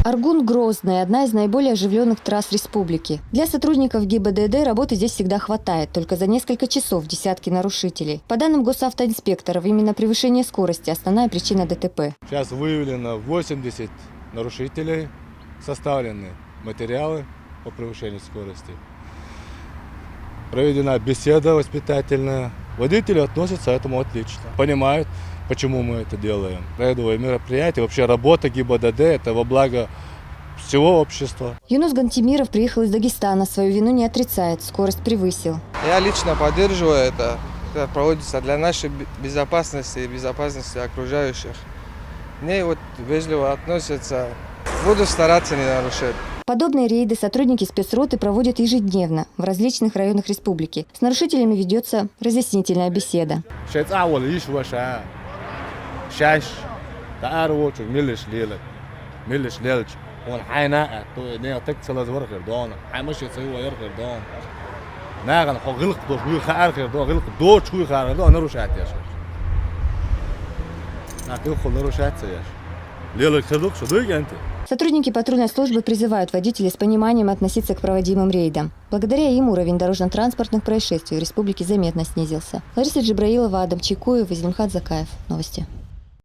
Аргун-Грозный – одна из наиболее оживленных трасс республики. Для сотрудников ГИБДД работы здесь всегда хватает. Только за несколько часов десятки нарушителей. По данным госавтоинспекторов, именно превышение скорости – основная причина ДТП. Сейчас выявлено 80 нарушителей, составлены материалы по превышению скорости. Проведена беседа воспитательная. Водители относятся к этому отлично. Понимают, почему мы это делаем. Рядовые мероприятия, вообще работа ГИБДД – это во благо всего общества. Юнус Гантимиров приехал из Дагестана, свою вину не отрицает, скорость превысил. Я лично поддерживаю это. Это проводится для нашей безопасности и безопасности окружающих. Мне вежливо относятся. Буду стараться не нарушать. Подобные рейды сотрудники спецроты проводят ежедневно в различных районах республики. С нарушителями ведется разъяснительная беседа. Сотрудники патрульной службы призывают водителей с пониманием относиться к проводимым рейдам. Благодаря им уровень дорожно-транспортных происшествий в республике заметно снизился. Лариса Джибраилова, Адам Чайкуев, Изельмхат Закаев. Новости.